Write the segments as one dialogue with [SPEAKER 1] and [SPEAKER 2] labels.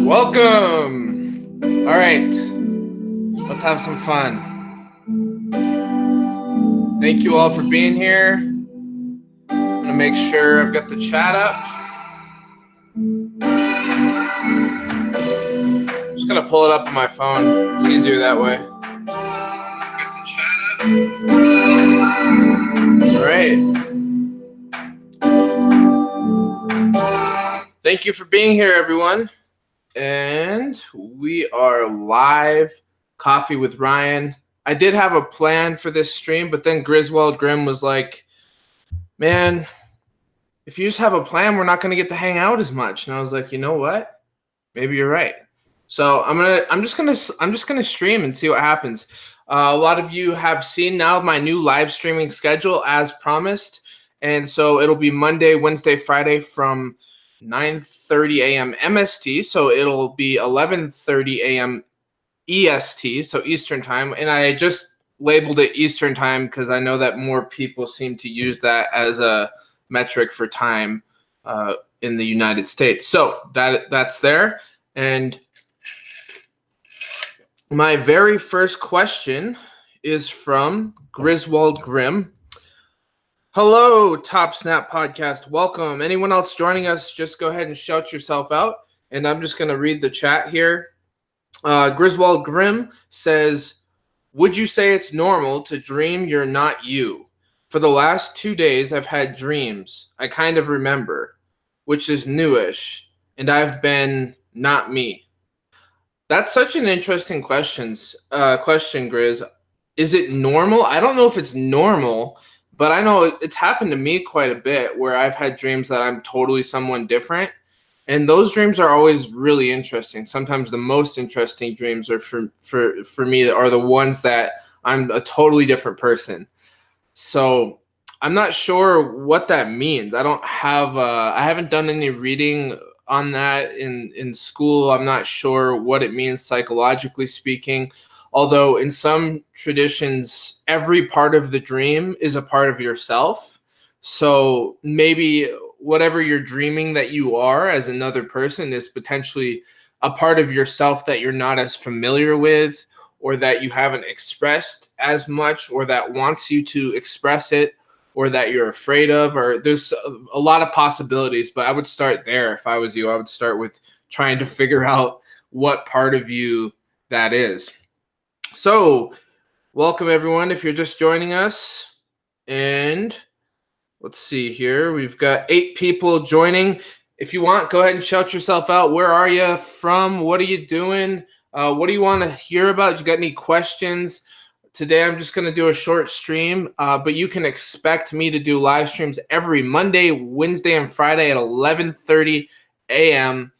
[SPEAKER 1] Welcome. All right, let's have some fun. Thank you all for being here. I'm gonna make sure I've got the chat up. I'm just gonna pull it up on my phone. It's easier that way. Get the chat up. All right. Thank you for being here, everyone. And we are live. Coffee with Ryan. I did have a plan for this stream, but then Griswold Grimm was like, man, if you just have a plan, we're not going to get to hang out as much. And I was like, you know what? Maybe you're right. So I'm just gonna stream and see what happens. A lot of you have seen now my new live streaming schedule as promised. And so it'll be Monday, Wednesday, Friday from 9:30 a.m. MST. So it'll be 11:30 a.m. EST, so Eastern time. And I just labeled it Eastern time because I know that more people seem to use that as a metric for time in the United States. So that's there. And my very first question is from Griswold Grimm. Hello, Top Snap Podcast. Welcome. Anyone else joining us, just go ahead and shout yourself out. And I'm just going to read the chat here. Griswold Grimm says, would you say it's normal to dream you're not you? For the last 2 days, I've had dreams I kind of remember, which is newish, and I've been not me. That's such an interesting question, Grizz. Is it normal? I don't know if it's normal, but I know it's happened to me quite a bit where I've had dreams that I'm totally someone different. And those dreams are always really interesting. Sometimes the most interesting dreams are for me are the ones that I'm a totally different person. So I'm not sure what that means. I haven't done any reading on that in school. I'm not sure what it means psychologically speaking. Although in some traditions, every part of the dream is a part of yourself. So maybe whatever you're dreaming that you are as another person is potentially a part of yourself that you're not as familiar with, or that you haven't expressed as much, or that wants you to express it, or that you're afraid of, or there's a lot of possibilities. But I would start there. If I was you, I would start with trying to figure out what part of you that is. So welcome everyone if you're just joining us. And let's see here. We've got 8 people joining. If you want, go ahead and shout yourself out. Where are you from? What are you doing? What do you want to hear about? You got any questions? Today, I'm just going to do a short stream, but you can expect me to do live streams every Monday, Wednesday, and Friday at 11:30 a.m.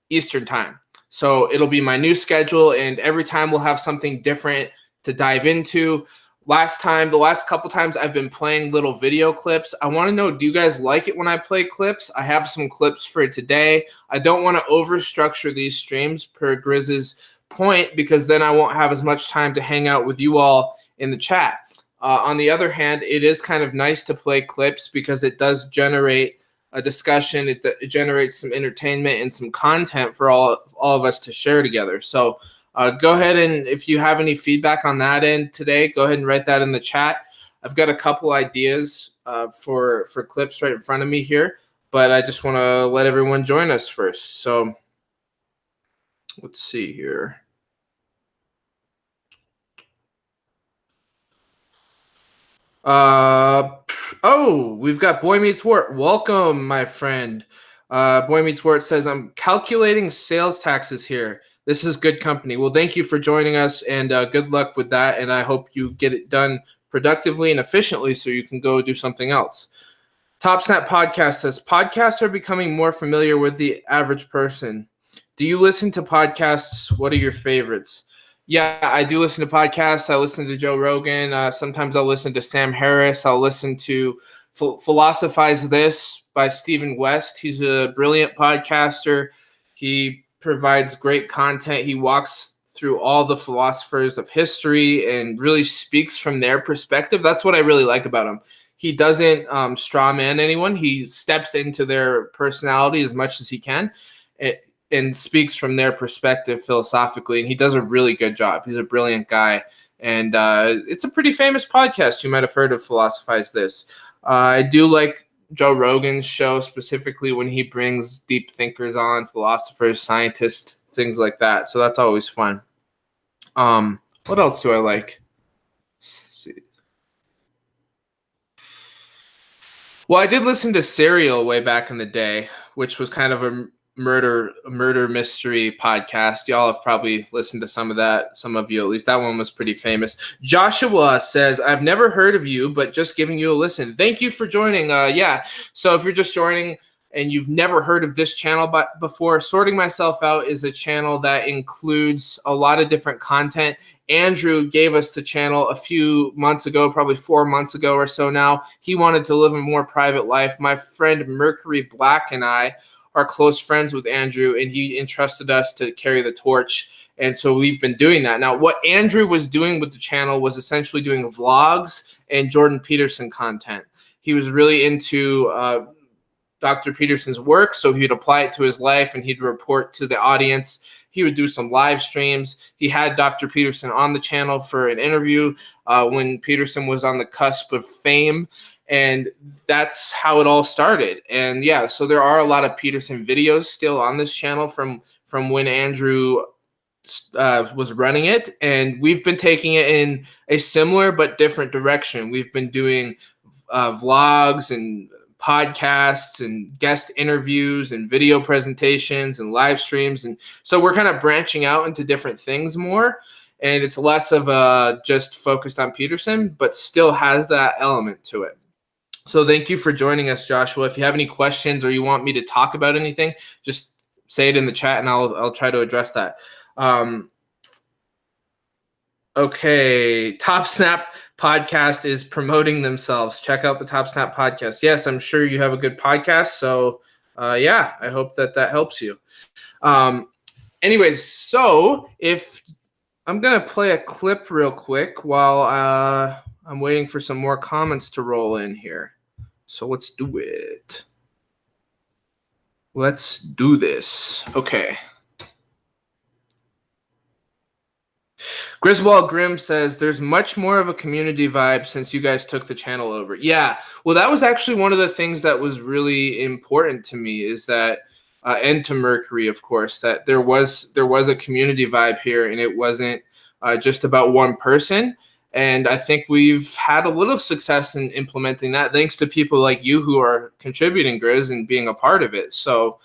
[SPEAKER 1] Eastern time. So it'll be my new schedule, and every time we'll have something different to dive into. The last couple times I've been playing little video clips. I want to know, do you guys like it when I play clips? I have some clips for today. I don't want to overstructure these streams per Grizz's point, because then I won't have as much time to hang out with you all in the chat. On the other hand, it is kind of nice to play clips because it does generate a discussion. It generates some entertainment and some content for all of us to share together. So go ahead, and if you have any feedback on that end today, go ahead and write that in the chat. I've got a couple ideas for clips right in front of me here, but I just want to let everyone join us first. So let's see here. We've got Boy Meets Wart. Welcome, my friend. Boy Meets Wart says, I'm calculating sales taxes here. This is good company. Well, thank you for joining us, and good luck with that. And I hope you get it done productively and efficiently so you can go do something else. Top Snap Podcast says, podcasts are becoming more familiar with the average person. Do you listen to podcasts? What are your favorites? Yeah, I do listen to podcasts. I listen to Joe Rogan. Sometimes I'll listen to Sam Harris. I'll listen to Philosophize This by Stephen West. He's a brilliant podcaster. He provides great content. He walks through all the philosophers of history and really speaks from their perspective. That's what I really like about him. He doesn't straw man anyone. He steps into their personality as much as he can. and speaks from their perspective philosophically, and he does a really good job. He's a brilliant guy, and it's a pretty famous podcast. You might have heard of Philosophize This. I do like Joe Rogan's show, specifically when he brings deep thinkers on, philosophers, scientists, things like that. So that's always fun. What else do I like? Let's see. Well, I did listen to Serial way back in the day, which was kind of a murder mystery podcast. Y'all have probably listened to some of that. Some of you, at least. That one was pretty famous. Joshua says, I've never heard of you, but just giving you a listen. Thank you for joining. Yeah. So if you're just joining and you've never heard of this channel before, Sorting Myself Out is a channel that includes a lot of different content. Andrew gave us the channel a few months ago, probably 4 months ago or so now. He wanted to live a more private life. My friend Mercury Black and I are close friends with Andrew, and he entrusted us to carry the torch. And so we've been doing that. Now, what Andrew was doing with the channel was essentially doing vlogs and Jordan Peterson content. He was really into Dr. Peterson's work, so he'd apply it to his life, and he'd report to the audience. He would do some live streams. He had Dr. Peterson on the channel for an interview when Peterson was on the cusp of fame. And that's how it all started. And yeah, so there are a lot of Peterson videos still on this channel from when Andrew was running it. And we've been taking it in a similar but different direction. We've been doing vlogs and podcasts and guest interviews and video presentations and live streams. And so we're kind of branching out into different things more. And it's less of just focused on Peterson, but still has that element to it. So thank you for joining us, Joshua. If you have any questions or you want me to talk about anything, just say it in the chat and I'll try to address that. Okay, Top Snap podcast is promoting themselves. Check out the Top Snap podcast. Yes, I'm sure you have a good podcast. So yeah, I hope that helps you. Anyways, so if I'm going to play a clip real quick while I'm waiting for some more comments to roll in here. So let's do it. Let's do this. Okay. Griswold Grimm says, there's much more of a community vibe since you guys took the channel over. Yeah, well, that was actually one of the things that was really important to me, is that, and to Mercury, of course, that there was a community vibe here, and it wasn't just about one person. And I think we've had a little success in implementing that, thanks to people like you who are contributing, Grizz, and being a part of it. So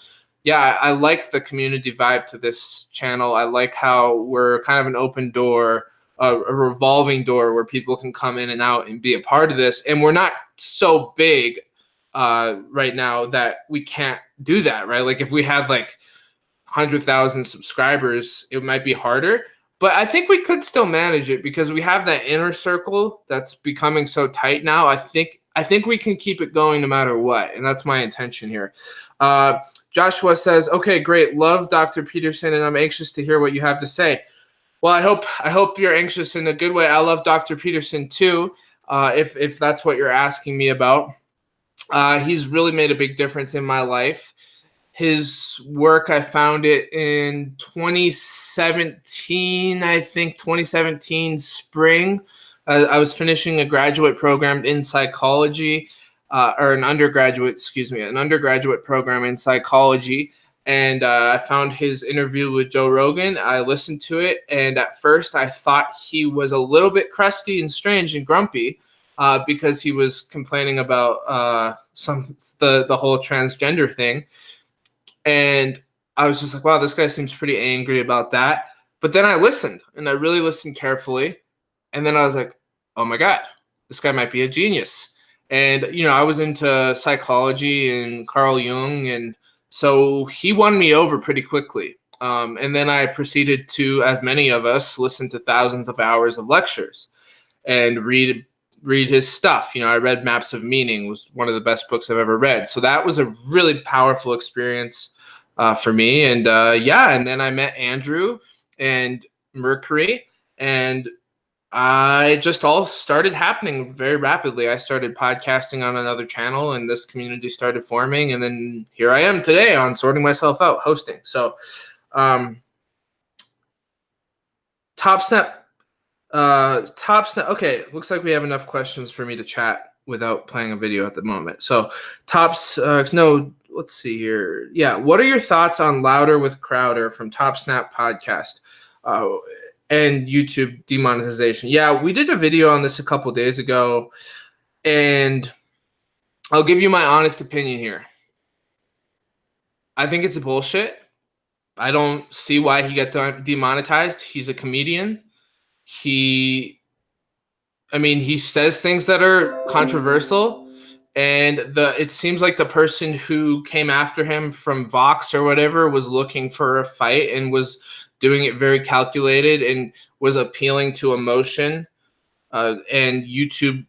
[SPEAKER 1] yeah, I like the community vibe to this channel. I like how we're kind of an open door, a revolving door where people can come in and out and be a part of this. And we're not so big right now that we can't do that, right? Like if we had like 100,000 subscribers, it might be harder. But I think we could still manage it because we have that inner circle that's becoming so tight now. I think we can keep it going no matter what, and that's my intention here. Joshua says, "Okay, great, love Dr. Peterson, and I'm anxious to hear what you have to say." Well, I hope you're anxious in a good way. I love Dr. Peterson too. If that's what you're asking me about, he's really made a big difference in my life. His work, I found it in 2017, I think 2017 spring. I was finishing a graduate program in psychology, or an undergraduate program in psychology. And I found his interview with Joe Rogan. I listened to it, and at first I thought he was a little bit crusty and strange and grumpy because he was complaining about the whole transgender thing. And I was just like, wow, this guy seems pretty angry about that. But then I listened, and I really listened carefully. And then I was like, oh my God, this guy might be a genius. And, I was into psychology and Carl Jung. And so he won me over pretty quickly. And then I proceeded to, as many of us, listen to thousands of hours of lectures and read his stuff. I read Maps of Meaning, was one of the best books I've ever read. So that was a really powerful experience for me. And and then I met Andrew and Mercury, and I just all started happening very rapidly. I started podcasting on another channel, and this community started forming, and then here I am today on Sorting Myself Out, hosting. So, Top Snap. Okay, looks like we have enough questions for me to chat without playing a video at the moment. So, let's see here. Yeah, what are your thoughts on Louder with Crowder from Top Snap Podcast? And YouTube demonetization. Yeah, we did a video on this a couple days ago, and I'll give you my honest opinion here. I think it's a bullshit. I don't see why he got demonetized. He's a comedian. He says things that are controversial, and it seems like the person who came after him from Vox or whatever was looking for a fight and was doing it very calculated and was appealing to emotion, and YouTube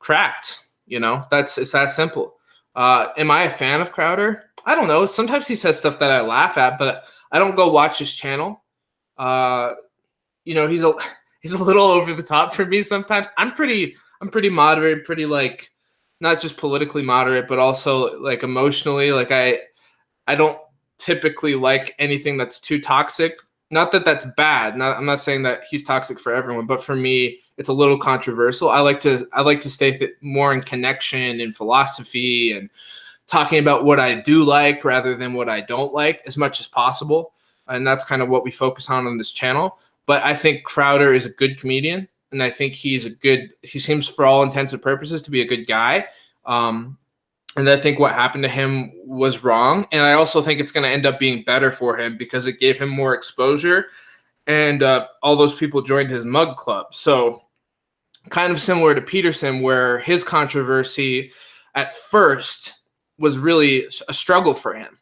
[SPEAKER 1] cracked. It's that simple. Am I a fan of Crowder? I don't know. Sometimes he says stuff that I laugh at, but I don't go watch his channel. He's a little over the top for me sometimes. I'm pretty moderate, pretty like not just politically moderate, but also like emotionally. Like I don't typically like anything that's too toxic. Not that that's bad. I'm not saying that he's toxic for everyone, but for me, it's a little controversial. I like to stay more in connection and philosophy and talking about what I do like rather than what I don't like as much as possible. And that's kind of what we focus on this channel. But I think Crowder is a good comedian, and I think he seems for all intents and purposes to be a good guy. And I think what happened to him was wrong. And I also think it's going to end up being better for him because it gave him more exposure, and all those people joined his mug club. So kind of similar to Peterson, where his controversy at first was really a struggle for him.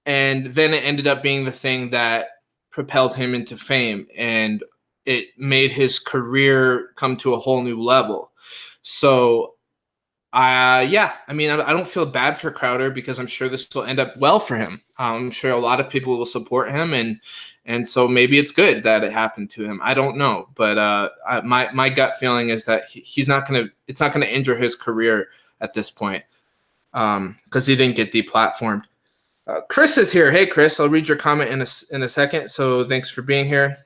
[SPEAKER 1] And then it ended up being the thing that propelled him into fame, and it made his career come to a whole new level. So I don't feel bad for Crowder because I'm sure this will end up well for him. I'm sure a lot of people will support him, and so maybe it's good that it happened to him. I don't know, but my gut feeling is that it's not gonna injure his career at this point, because he didn't get deplatformed. Chris is here. Hey, Chris, I'll read your comment in a second. So thanks for being here.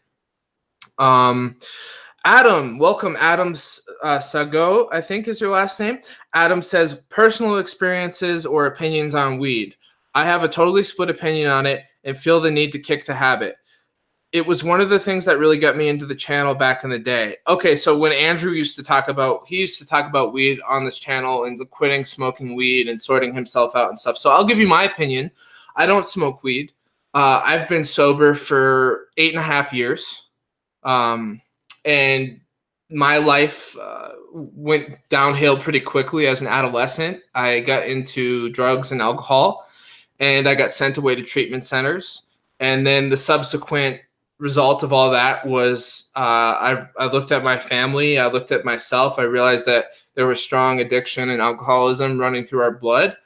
[SPEAKER 1] Adam, welcome. Adam's Sago, I think is your last name. Adam says, personal experiences or opinions on weed. I have a totally split opinion on it and feel the need to kick the habit. It was one of the things that really got me into the channel back in the day. Okay, so when Andrew used to talk about weed on this channel and quitting smoking weed and sorting himself out and stuff. So I'll give you my opinion. I don't smoke weed. I've been sober for 8.5 years. And my life went downhill pretty quickly as an adolescent. I got into drugs and alcohol, and I got sent away to treatment centers. And then the subsequent result of all that was I looked at my family, I looked at myself, I realized that there was strong addiction and alcoholism running through our blood.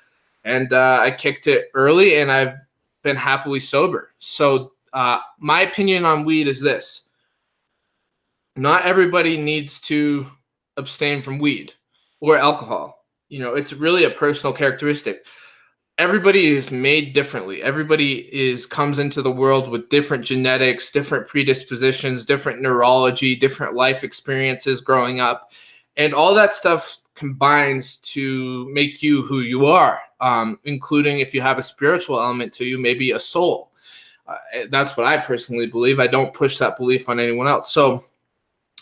[SPEAKER 1] And I kicked it early, and I've been happily sober. So my opinion on weed is this. Not everybody needs to abstain from weed or alcohol. It's really a personal characteristic. Everybody is made differently. Everybody comes into the world with different genetics, different predispositions, different neurology, different life experiences growing up. And all that stuff combines to make you who you are, including if you have a spiritual element to you, maybe a soul. That's what I personally believe. I don't push that belief on anyone else. So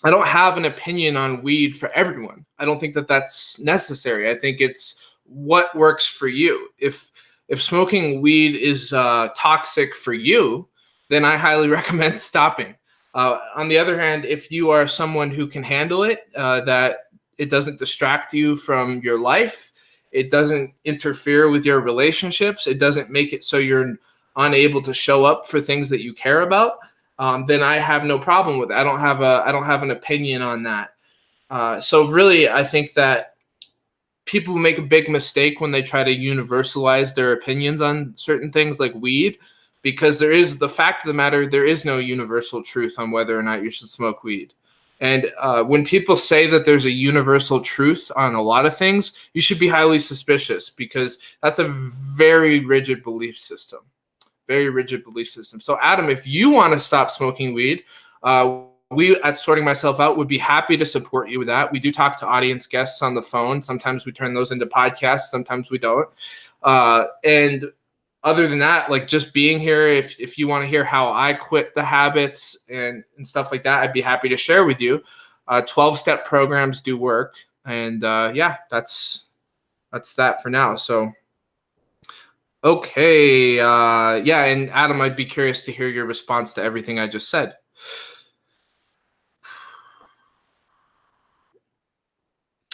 [SPEAKER 1] I don't have an opinion on weed for everyone. I don't think that that's necessary. I think it's what works for you. If smoking weed is toxic for you, then I highly recommend stopping. On the other hand, if you are someone who can handle it, that it doesn't distract you from your life, it doesn't interfere with your relationships, it doesn't make it so you're unable to show up for things that you care about, then I have no problem with it. I don't have an opinion on that. So really, I think that people make a big mistake when they try to universalize their opinions on certain things like weed, because the fact of the matter, there is no universal truth on whether or not you should smoke weed. And when people say that there's a universal truth on a lot of things, you should be highly suspicious, because that's a very rigid belief system. Very rigid belief system. So Adam, if you want to stop smoking weed, we at Sorting Myself Out would be happy to support you with that. We do talk to audience guests on the phone. Sometimes we turn those into podcasts. Sometimes we don't. And other than that, like just being here, if you want to hear how I quit the habits and stuff like that, I'd be happy to share with you. 12-step programs do work. And yeah, that's that for now. So, okay. Yeah, and Adam, I'd be curious to hear your response to everything I just said.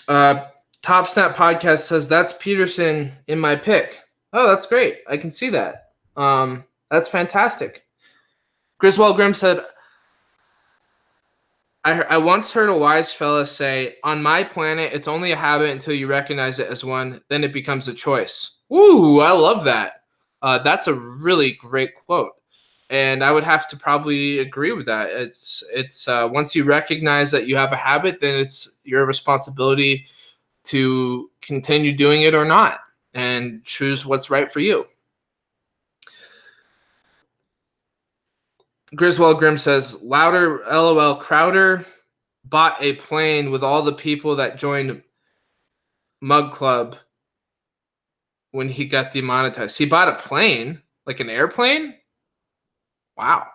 [SPEAKER 1] Top Snap Podcast says, that's Peterson in my pick. Oh, that's great. I can see that. That's fantastic. Griswold Grimm said, I once heard a wise fella say, on my planet, it's only a habit until you recognize it as one, then it becomes a choice. Ooh, I love that. That's a really great quote. And I would have to probably agree with that. It's once you recognize that you have a habit, then it's your responsibility to continue doing it or not, and choose what's right for you. Griswold Grimm says, louder, LOL, Crowder bought a plane with all the people that joined Mug Club when he got demonetized. He bought a plane, like an airplane? Wow.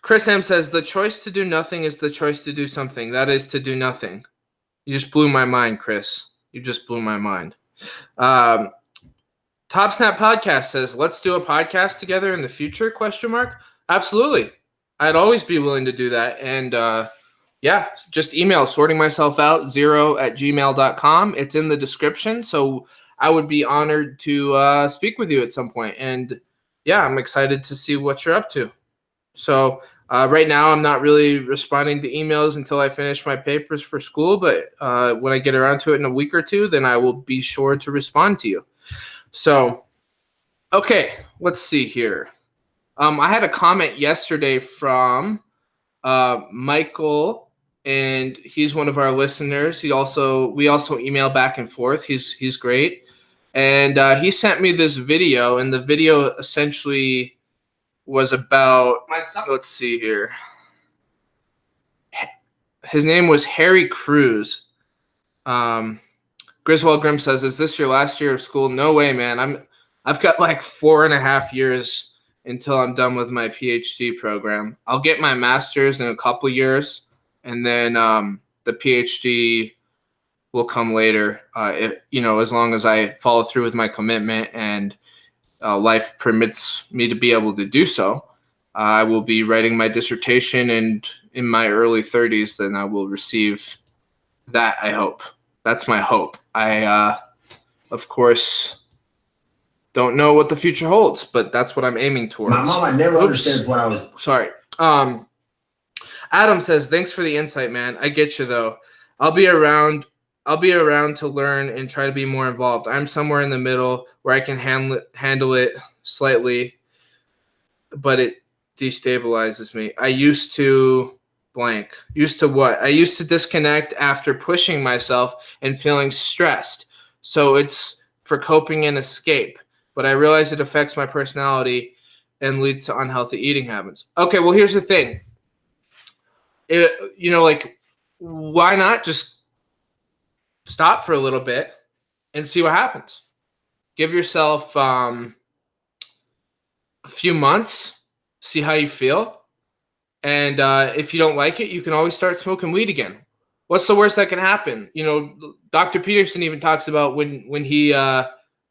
[SPEAKER 1] Chris M says, the choice to do nothing is the choice to do something. That is to do nothing. You just blew my mind, Chris. You just blew my mind. Top Snap Podcast says, let's do a podcast together in the future, ? Absolutely. I'd always be willing to do that. And yeah, just email sortingmyselfout0@gmail.com. It's in the description. So I would be honored to speak with you at some point. And yeah, I'm excited to see what you're up to. So right now, I'm not really responding to emails until I finish my papers for school. But when I get around to it in a week or two, then I will be sure to respond to you. So, okay, let's see here. I had a comment yesterday from Michael, and he's one of our listeners. We also email back and forth. He's great. And he sent me this video, and the video essentially was about, let's see here. His name was Harry Cruz. Griswold Grimm says, is this your last year of school? No way, man. I've got like 4.5 years until I'm done with my PhD program. I'll get my master's in a couple years, and then the PhD will come later. As long as I follow through with my commitment and life permits me to be able to do so. I will be writing my dissertation, and in my early 30s, then I will receive that, I hope. That's my hope. I, of course, don't know what the future holds, but that's what I'm aiming towards.
[SPEAKER 2] My mom, I never understands what I was.
[SPEAKER 1] Sorry. Adam says, thanks for the insight, man. I get you, though. I'll be around to learn and try to be more involved. I'm somewhere in the middle where I can handle it slightly, but it destabilizes me. I used to blank. Used to what? I used to disconnect after pushing myself and feeling stressed. So it's for coping and escape. But I realize it affects my personality and leads to unhealthy eating habits. Okay, well, here's the thing. Why not just stop for a little bit and see what happens? Give yourself a few months, see how you feel. And if you don't like it, you can always start smoking weed again. What's the worst that can happen? Dr. Peterson even talks about when he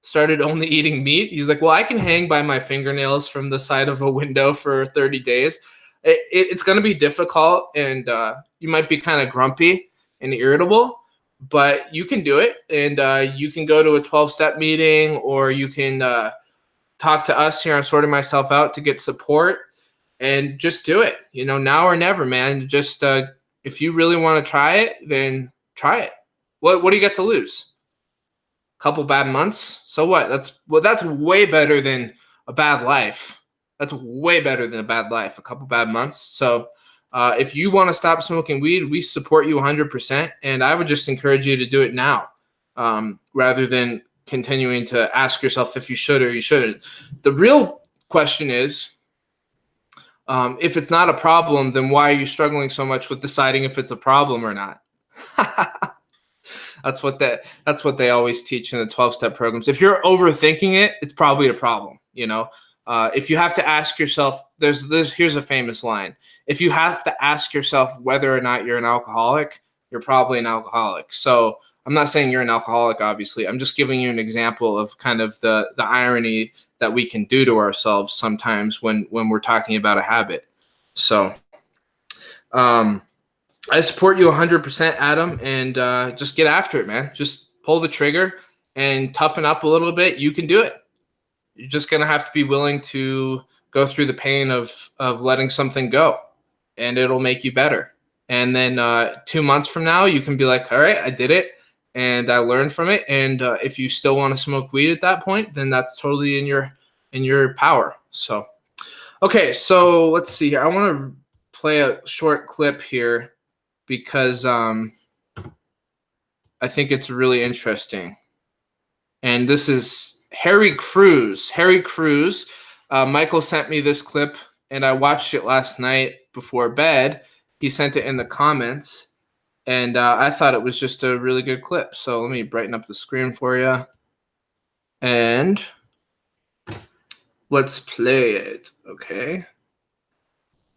[SPEAKER 1] started only eating meat. He's like, well, I can hang by my fingernails from the side of a window for 30 days. It's going to be difficult, and you might be kind of grumpy and irritable, but you can do it. And you can go to a 12-step meeting, or you can talk to us here on Sorting Myself Out to get support, and just do it. Now or never, man. Just if you really want to try it, then try it. What do you got to lose? A couple bad months? So what? That's way better than a bad life. That's way better than a bad life. A couple bad months. So If you want to stop smoking weed, we support you 100%. And I would just encourage you to do it now, rather than continuing to ask yourself if you should or you shouldn't. The real question is, if it's not a problem, then why are you struggling so much with deciding if it's a problem or not? That's what they always teach in the 12-step programs. If you're overthinking it, it's probably a problem. If you have to ask yourself, here's a famous line. If you have to ask yourself whether or not you're an alcoholic, you're probably an alcoholic. So I'm not saying you're an alcoholic, obviously. I'm just giving you an example of kind of the irony that we can do to ourselves sometimes when we're talking about a habit. So I support you 100%, Adam, and just get after it, man. Just pull the trigger and toughen up a little bit. You can do it. You're just going to have to be willing to go through the pain of letting something go, and it'll make you better. And then 2 months from now, you can be like, all right, I did it, and I learned from it. And if you still want to smoke weed at that point, then that's totally in your power. So, okay, so let's see here. I want to play a short clip here because I think it's really interesting. And this is Harry Cruz. Michael sent me this clip, and I watched it last night before bed. He sent it in the comments, and I thought it was just a really good clip. So let me brighten up the screen for you. And let's play it, okay?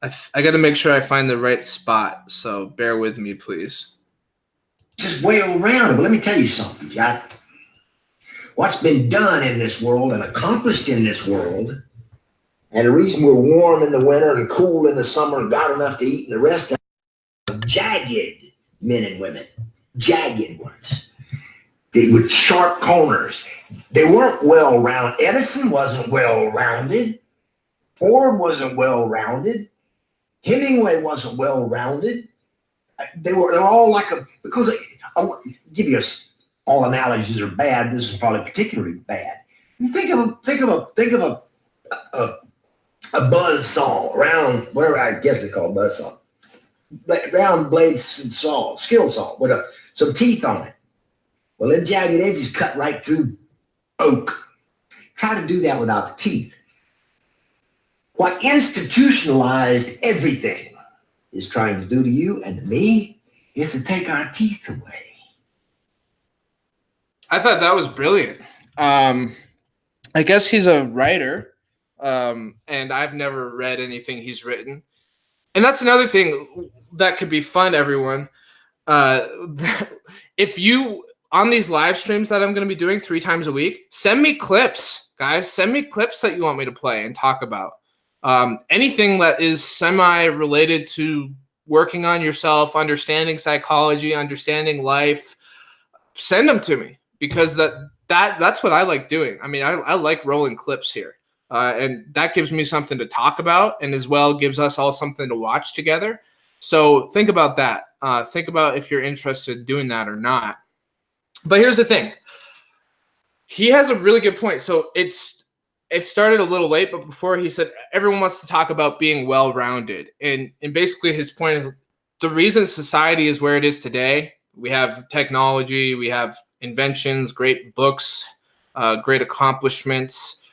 [SPEAKER 1] I got to make sure I find the right spot, so bear with me, please.
[SPEAKER 2] Just wail around it. But let me tell you something, Jack. What's been done in this world and accomplished in this world, and the reason we're warm in the winter and cool in the summer and got enough to eat and the rest of jagged men and women, jagged ones. With sharp corners. They weren't well-rounded. Edison wasn't well-rounded. Ford wasn't well-rounded. Hemingway wasn't well-rounded. They're all like because I'll give you all analogies are bad. This is probably particularly bad. You think of a buzz saw, round, whatever I guess they call buzz saw, round blade saw, skill saw with some teeth on it. Well, them jagged edges cut right through oak. Try to do that without the teeth. What institutionalized everything is trying to do to you and to me is to take our teeth away.
[SPEAKER 1] I thought that was brilliant. I guess he's a writer, and I've never read anything he's written. And that's another thing that could be fun, everyone. If you, on these live streams that I'm going to be doing 3 times a week, send me clips, guys. Send me clips that you want me to play and talk about. Anything that is semi-related to working on yourself, understanding psychology, understanding life, send them to me, because that's what I like doing. I mean, I like rolling clips here, and that gives me something to talk about, and as well gives us all something to watch together. So think about that. Think about if you're interested in doing that or not. But here's the thing. He has a really good point. So it started a little late, but before he said everyone wants to talk about being well-rounded. And basically his point is the reason society is where it is today, we have technology, we have inventions, great books, great accomplishments,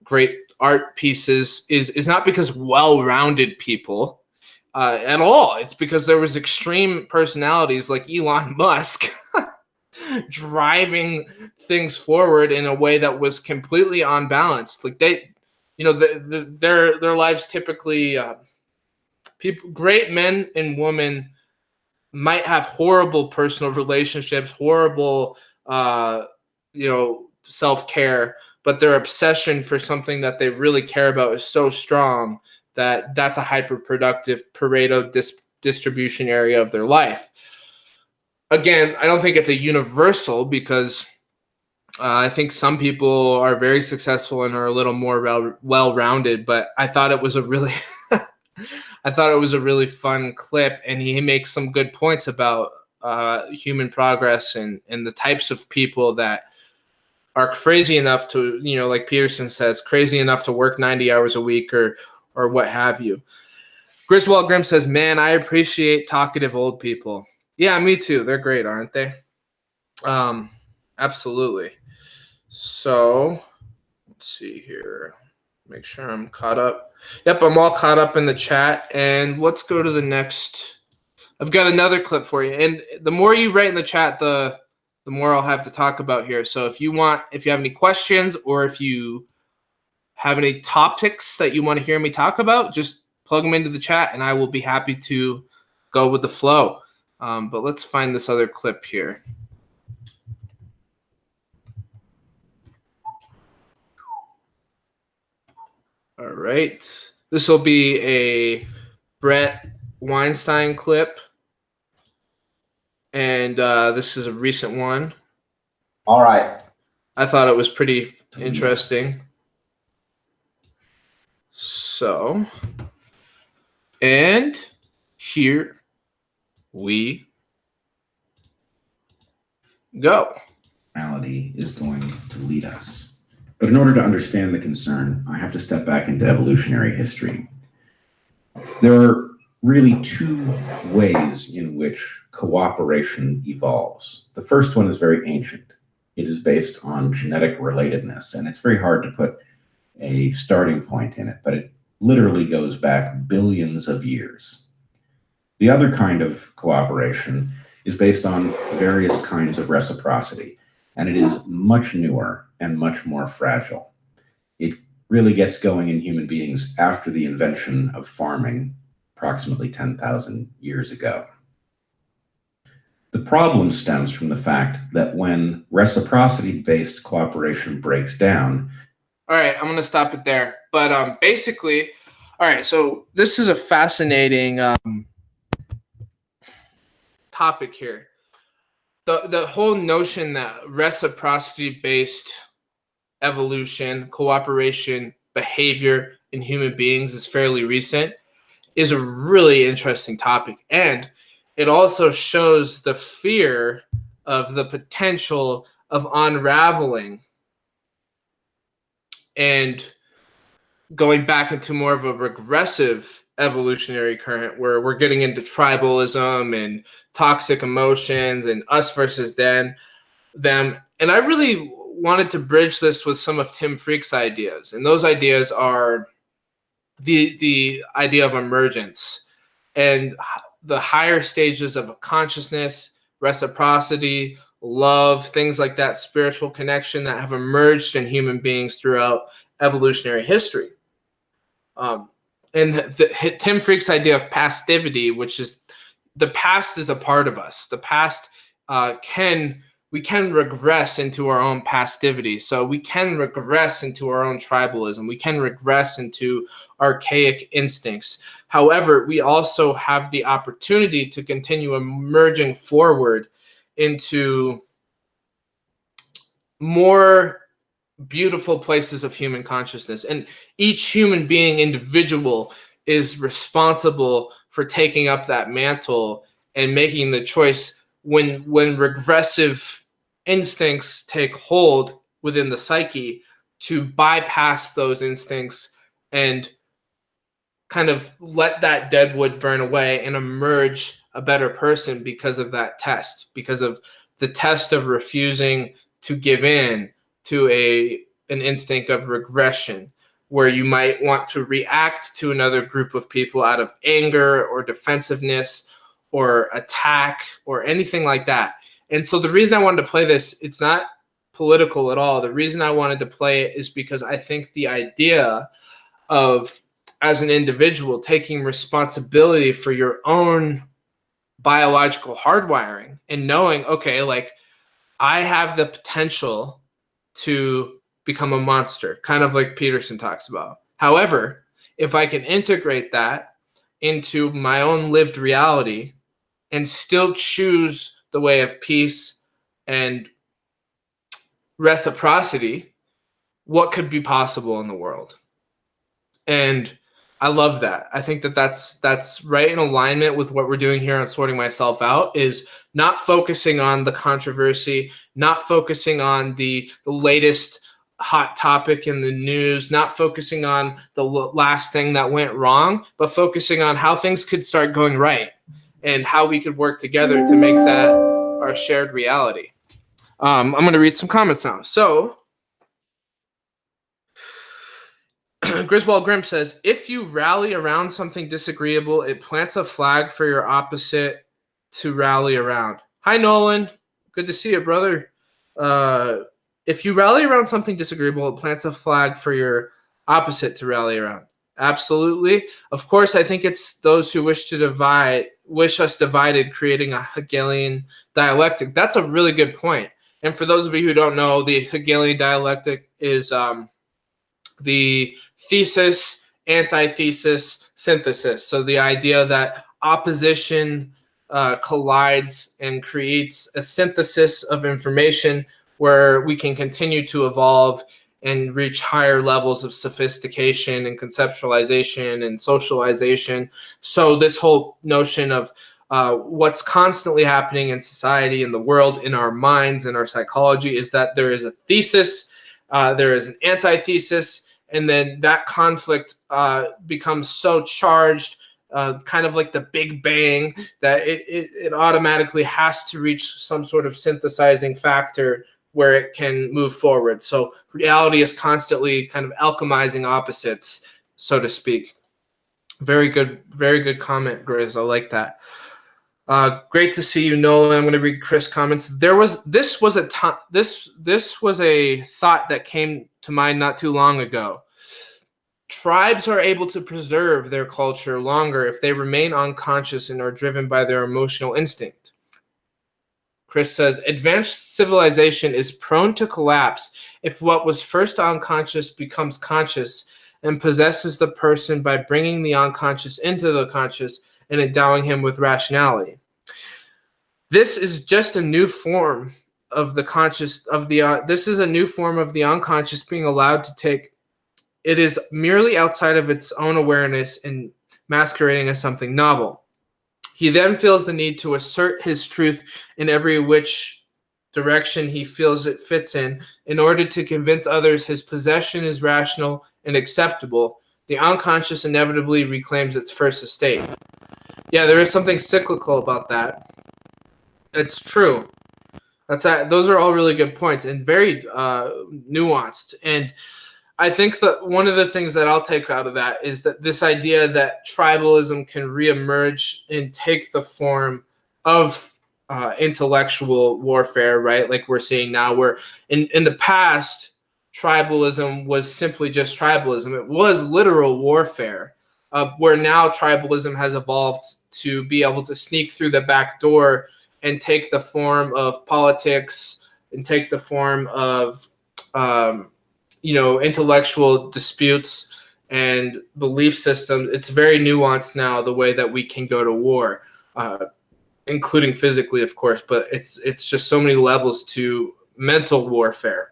[SPEAKER 1] great art pieces, is not because well-rounded people at all. It's because there was extreme personalities like Elon Musk driving things forward in a way that was completely unbalanced. Like their lives typically, great men and women might have horrible personal relationships, horrible, self-care, but their obsession for something that they really care about is so strong that that's a hyper-productive Pareto distribution area of their life. Again, I don't think it's a universal, because I think some people are very successful and are a little more well-rounded, but I thought it was a really fun clip, and he makes some good points about human progress and the types of people that are crazy enough to, like Peterson says, crazy enough to work 90 hours a week or what have you. Griswold Grimm says, man, I appreciate talkative old people. Yeah, me too. They're great, aren't they? Absolutely. So let's see here. Make sure I'm caught up. Yep, I'm all caught up in the chat. And let's go to the next. I've got another clip for you. And the more you write in the chat, the more I'll have to talk about here. So if you have any questions, or if you have any topics that you want to hear me talk about, just plug them into the chat and I will be happy to go with the flow. But let's find this other clip here. All right. This will be a Brett Weinstein clip. And this is a recent one.
[SPEAKER 3] All right.
[SPEAKER 1] I thought it was pretty interesting. So, and here we go.
[SPEAKER 4] Reality is going to lead us. But in order to understand the concern, I have to step back into evolutionary history. There are really two ways in which cooperation evolves. The first one is very ancient. It is based on genetic relatedness, and it's very hard to put a starting point in it, but it literally goes back billions of years. The other kind of cooperation is based on various kinds of reciprocity, and it is much newer and much more fragile. It really gets going in human beings after the invention of farming approximately 10,000 years ago. The problem stems from the fact that when reciprocity-based cooperation breaks down.
[SPEAKER 1] All right, I'm going to stop it there. But basically, all right, so this is a fascinating topic here. The whole notion that reciprocity-based evolution, cooperation, behavior in human beings is fairly recent is a really interesting topic. And it also shows the fear of the potential of unraveling and going back into more of a regressive evolutionary current where we're getting into tribalism and toxic emotions and us versus them. And I really wanted to bridge this with some of Tim Freak's ideas. And those ideas are the idea of emergence and the higher stages of consciousness, reciprocity, love, things like that, spiritual connection that have emerged in human beings throughout evolutionary history. And Tim Freak's idea of passivity, which is the past is a part of us. The past we can regress into our own passivity. So we can regress into our own tribalism. We can regress into archaic instincts. However, we also have the opportunity to continue emerging forward into more beautiful places of human consciousness. And each human being individual is responsible for taking up that mantle and making the choice when regressive instincts take hold within the psyche to bypass those instincts and kind of let that dead wood burn away and emerge a better person because of that test, because of the test of refusing to give in to an instinct of regression, where you might want to react to another group of people out of anger or defensiveness or attack or anything like that. And so the reason I wanted to play this, it's not political at all. The reason I wanted to play it is because I think the idea of, as an individual, taking responsibility for your own biological hardwiring and knowing, okay, like I have the potential to become a monster, kind of like Peterson talks about. However, if I can integrate that into my own lived reality and still choose the way of peace and reciprocity, what could be possible in the world? And I love that. I think that that's right in alignment with what we're doing here on Sorting Myself Out, is not focusing on the controversy, not focusing on the latest hot topic in the news, not focusing on the last thing that went wrong, but focusing on how things could start going right and how we could work together to make that our shared reality. I'm going to read some comments now. So, Griswold Grimm says, if you rally around something disagreeable, it plants a flag for your opposite to rally around. Hi, Nolan. Good to see you, brother. If you rally around something disagreeable, it plants a flag for your opposite to rally around. Absolutely. Of course, I think it's those who wish us divided, creating a Hegelian dialectic. That's a really good point. And for those of you who don't know, the Hegelian dialectic is the thesis, antithesis, synthesis. So the idea that opposition collides and creates a synthesis of information where we can continue to evolve and reach higher levels of sophistication and conceptualization and socialization. So this whole notion of what's constantly happening in society, in the world, in our minds, in our psychology, is that there is a thesis, there is an antithesis, and then that conflict becomes so charged, kind of like the Big Bang, that it automatically has to reach some sort of synthesizing factor where it can move forward. So reality is constantly kind of alchemizing opposites, so to speak. Very good comment, Grizz. I like that. Great to see you, Nolan. I'm going to read Chris' comments. This was a thought that came to mind not too long ago. Tribes are able to preserve their culture longer if they remain unconscious and are driven by their emotional instinct. Chris says, advanced civilization is prone to collapse if what was first unconscious becomes conscious and possesses the person by bringing the unconscious into the conscious and endowing him with rationality. This is just a new form of the conscious this is a new form of the unconscious being allowed to take. It is merely outside of its own awareness and masquerading as something novel. He then feels the need to assert his truth in every which direction he feels it fits in order to convince others his possession is rational and acceptable. The unconscious inevitably reclaims its first estate. Yeah, there is something cyclical about that. It's true. Those are all really good points and very nuanced. And I think that one of the things that I'll take out of that is that this idea that tribalism can reemerge and take the form of intellectual warfare, right? Like we're seeing now, where in the past, tribalism was simply just tribalism. It was literal warfare, where now tribalism has evolved to be able to sneak through the back door and take the form of politics and take the form of intellectual disputes and belief systems. It's very nuanced now, the way that we can go to war, including physically, of course, but it's just so many levels to mental warfare.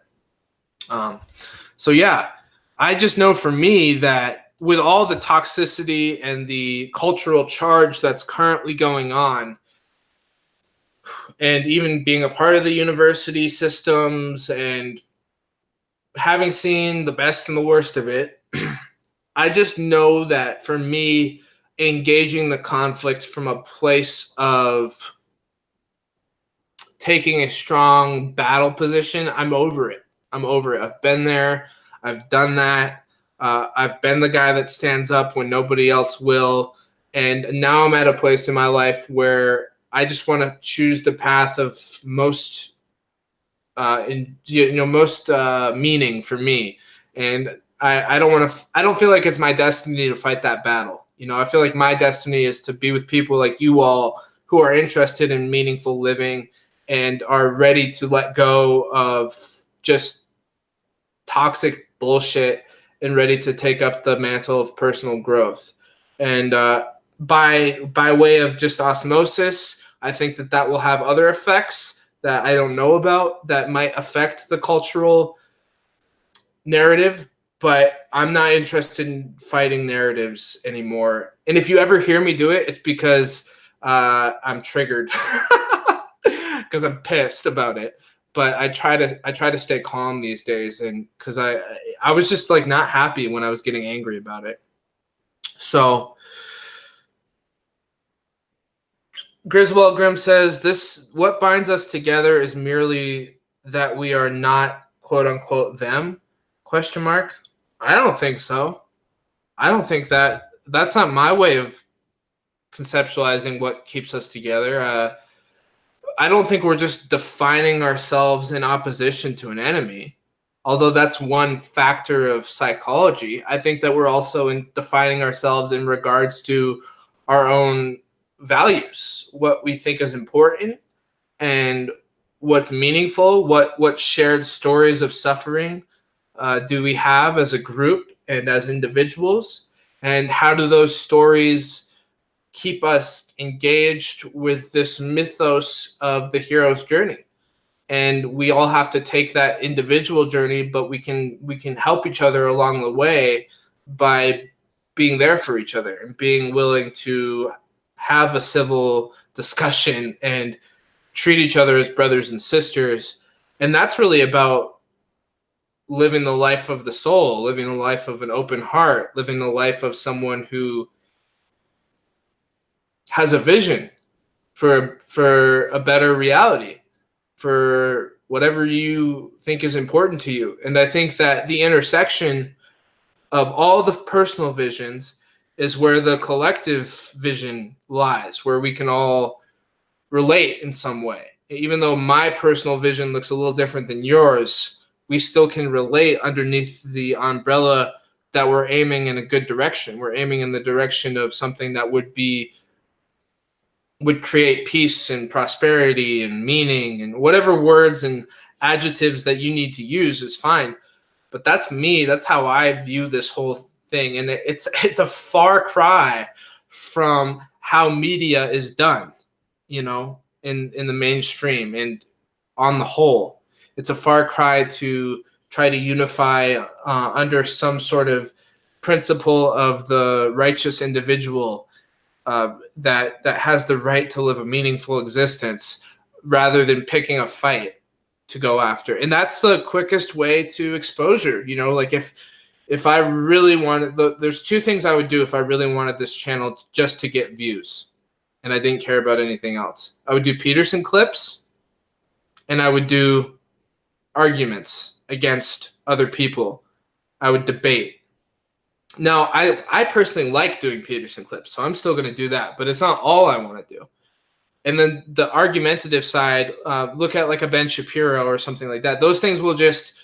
[SPEAKER 1] So yeah, I just know for me that with all the toxicity and the cultural charge that's currently going on, and even being a part of the university systems and having seen the best and the worst of it, I just know that for me, engaging the conflict from a place of taking a strong battle position, I'm over it. I've been there. I've done that. I've been the guy that stands up when nobody else will. And now I'm at a place in my life where I just want to choose the path of most meaning for me. And I don't feel like it's my destiny to fight that battle. I feel like my destiny is to be with people like you all who are interested in meaningful living and are ready to let go of just toxic bullshit and ready to take up the mantle of personal growth. And by way of just osmosis, I think that will have other effects that I don't know about that might affect the cultural narrative, but I'm not interested in fighting narratives anymore. And if you ever hear me do it, it's because I'm triggered because I'm pissed about it. but I try to stay calm these days, and because I was just like not happy when I was getting angry about it. So Griswold Grimm says, "This what binds us together is merely that we are not quote unquote them?" Question mark. I don't think so. I don't think that's not my way of conceptualizing what keeps us together. I don't think we're just defining ourselves in opposition to an enemy, although that's one factor of psychology. I think that we're also defining ourselves in regards to our own values, what we think is important and what's meaningful, what shared stories of suffering do we have as a group and as individuals, and how do those stories keep us engaged with this mythos of the hero's journey. And we all have to take that individual journey, but we can help each other along the way by being there for each other and being willing to have a civil discussion and treat each other as brothers and sisters. And that's really about living the life of the soul, living the life of an open heart, living the life of someone who has a vision for a better reality, for whatever you think is important to you. And I think that the intersection of all the personal visions is where the collective vision lies, where we can all relate in some way. Even though my personal vision looks a little different than yours, we still can relate underneath the umbrella that we're aiming in a good direction. We're aiming in the direction of something that would create peace and prosperity and meaning, and whatever words and adjectives that you need to use is fine. But that's me. That's how I view this whole thing. And it's a far cry from how media is done, in the mainstream and on the whole. It's a far cry to try to unify under some sort of principle of the righteous individual that has the right to live a meaningful existence, rather than picking a fight to go after. And that's the quickest way to exposure. Like if I really wanted, there's two things I would do if I really wanted this channel just to get views and I didn't care about anything else. I would do Peterson clips, and I would do arguments against other people. I would debate. Now, I personally like doing Peterson clips, so I'm still going to do that, but it's not all I want to do. And then the argumentative side, look at like a Ben Shapiro or something like that. Those things will just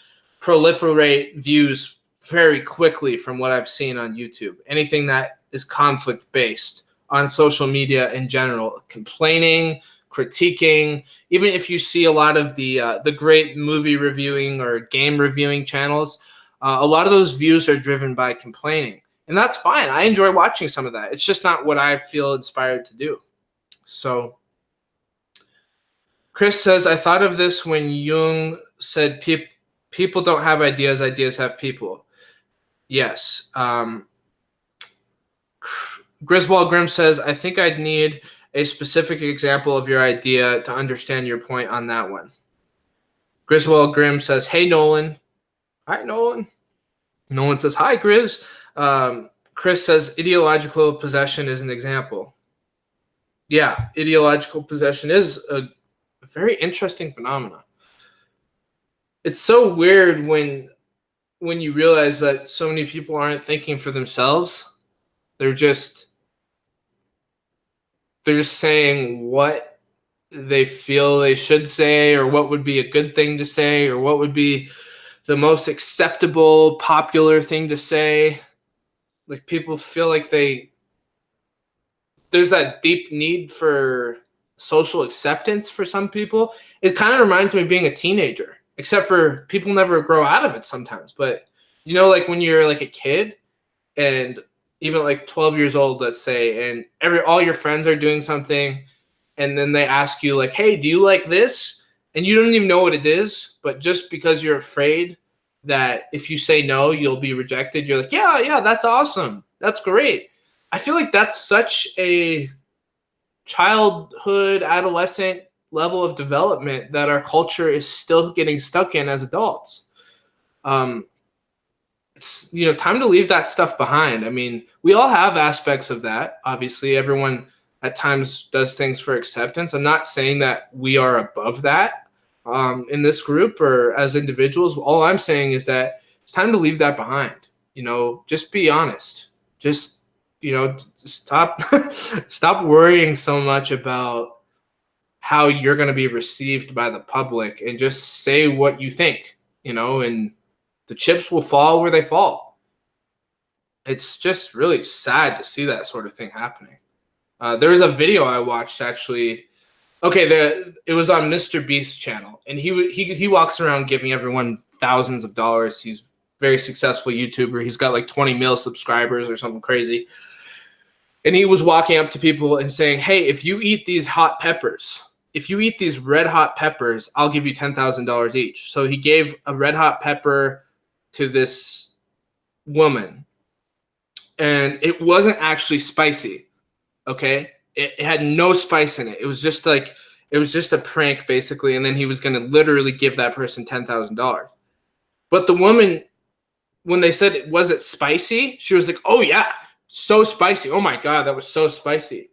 [SPEAKER 1] proliferate views very quickly from what I've seen on YouTube. Anything that is conflict-based on social media in general, complaining, critiquing. Even if you see a lot of the great movie reviewing or game reviewing channels, a lot of those views are driven by complaining. And that's fine. I enjoy watching some of that. It's just not what I feel inspired to do. So Chris says, I thought of this when Jung said people don't have ideas, ideas have people. Yes. Griswold Grimm says, I think I'd need a specific example of your idea to understand your point on that one. Griswold Grimm says, hey, Nolan. Hi, Nolan. Nolan says, hi, Grizz. Chris says, ideological possession is an example. Yeah, ideological possession is a very interesting phenomenon. It's so weird when you realize that so many people aren't thinking for themselves. They're just saying what they feel they should say, or what would be a good thing to say, or what would be the most acceptable, popular thing to say. Like, people feel like there's that deep need for social acceptance for some people. It kind of reminds me of being a teenager, except for people never grow out of it sometimes. But, like when you're like a kid and even like 12 years old, let's say, and all your friends are doing something, and then they ask you like, hey, do you like this? And you don't even know what it is, but just because you're afraid that if you say no, you'll be rejected, you're like, yeah, that's awesome. That's great. I feel like that's such a childhood, adolescent level of development that our culture is still getting stuck in as adults. It's, you know, time to leave that stuff behind. I mean, we all have aspects of that. Obviously, everyone at times does things for acceptance. I'm not saying that we are above that in this group or as individuals. All I'm saying is that it's time to leave that behind. You know, just be honest. Just, you know, stop stop worrying so much about how you're going to be received by the public, and just say what you think, you know, and the chips will fall where they fall. It's just really sad to see that sort of thing happening. There was a video I watched, actually. Okay, it was on Mr. Beast's channel, and he walks around giving everyone thousands of dollars. He's a very successful YouTuber. He's got like 20 mil subscribers or something crazy. And he was walking up to people and saying, hey, if you eat these hot peppers, if you eat these red hot peppers, I'll give you $10,000 each. So he gave a red hot pepper to this woman, and it wasn't actually spicy. Okay, it had no spice in it. It was just a prank basically, and then he was going to literally give that person $10,000. But the woman, when they said, was it spicy, she was like, oh yeah, so spicy, oh my god, that was so spicy.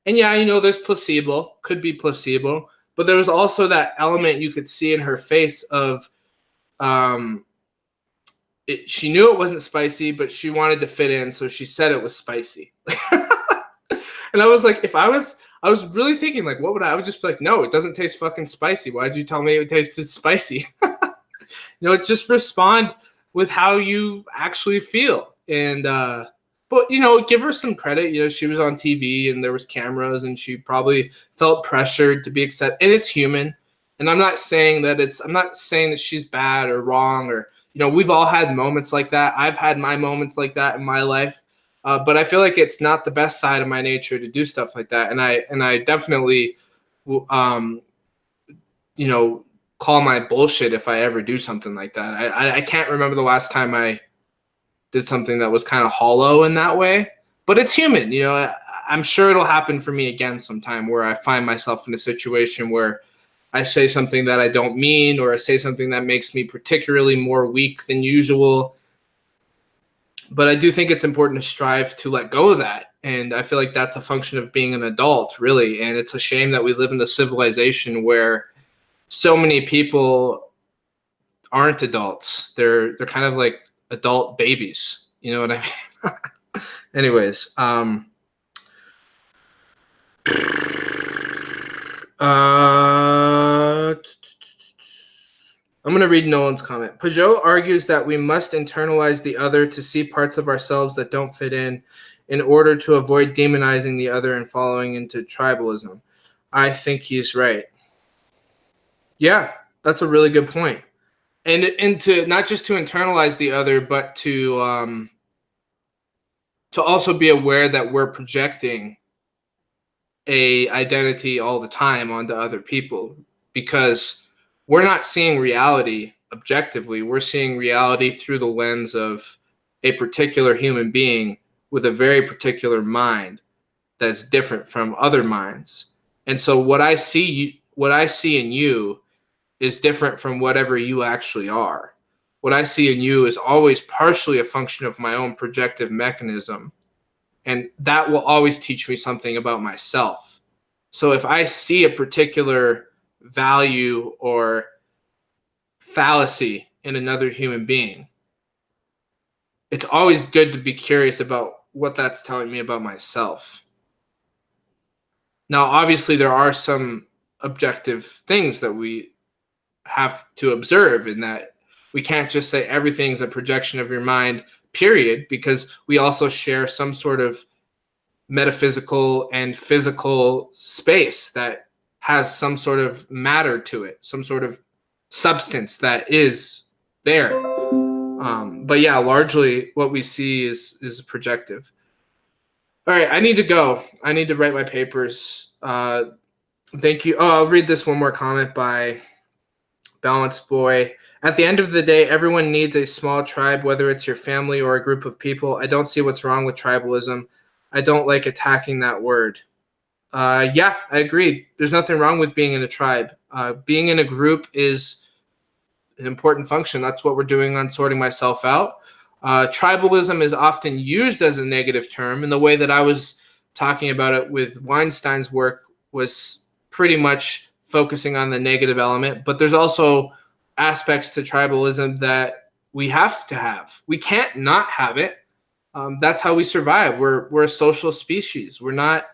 [SPEAKER 1] And yeah, you know, there's placebo, could be placebo, but there was also that element you could see in her face of she knew it wasn't spicy, but she wanted to fit in, so she said it was spicy. And I was like, I was really thinking, like, what would I would just be like, no, it doesn't taste fucking spicy. Why did you tell me it tasted spicy? You know, just respond with how you actually feel. And but, you know, give her some credit. You know, she was on TV and there was cameras, and she probably felt pressured to be accepted. And it's human. And I'm not saying that she's bad or wrong, or, you know, we've all had moments like that. I've had my moments like that in my life. But I feel like it's not the best side of my nature to do stuff like that. And I definitely, you know, call my bullshit if I ever do something like that. I can't remember the last time I did something that was kind of hollow in that way. But it's human, you know. I'm sure it'll happen for me again sometime, where I find myself in a situation where I say something that I don't mean, or I say something that makes me particularly more weak than usual. But I do think it's important to strive to let go of that. And I feel like that's a function of being an adult, really. And it's a shame that we live in a civilization where so many people aren't adults. They're kind of like adult babies. You know what I mean? Anyways, I'm going to read Nolan's comment. Peugeot argues that we must internalize the other to see parts of ourselves that don't fit in order to avoid demonizing the other and following into tribalism. I think he's right. Yeah, that's a really good point. And to not just to internalize the other, but to also be aware that we're projecting a identity all the time onto other people, because we're not seeing reality objectively. We're seeing reality through the lens of a particular human being with a very particular mind that's different from other minds. And so what I see in you is different from whatever you actually are. What I see in you is always partially a function of my own projective mechanism. And that will always teach me something about myself. So if I see a particular value or fallacy in another human being, it's always good to be curious about what that's telling me about myself. Now, obviously, there are some objective things that we have to observe, in that we can't just say everything's a projection of your mind, period, because we also share some sort of metaphysical and physical space that has some sort of matter to it, some sort of substance that is there. But yeah, largely what we see is projective. All right, I need to go. I need to write my papers. Thank you. Oh, I'll read this one more comment by Balanced Boy. At the end of the day, everyone needs a small tribe, whether it's your family or a group of people. I don't see what's wrong with tribalism. I don't like attacking that word. Yeah, I agree. There's nothing wrong with being in a tribe. Being in a group is an important function. That's what we're doing on Sorting Myself Out. Tribalism is often used as a negative term, and the way that I was talking about it with Weinstein's work was pretty much focusing on the negative element. But there's also aspects to tribalism that we have to have. We can't not have it. That's how we survive. We're a social species. We're not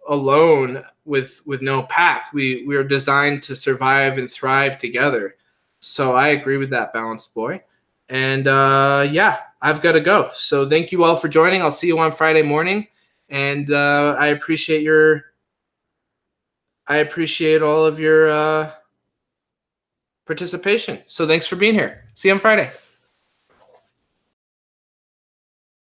[SPEAKER 1] alone with no pack. We are designed to survive and thrive together. So I agree with that, Balanced Boy. And yeah, I've got to go. So thank you all for joining. I'll see you on Friday morning. And I appreciate all of your participation. So thanks for being here. See you on Friday.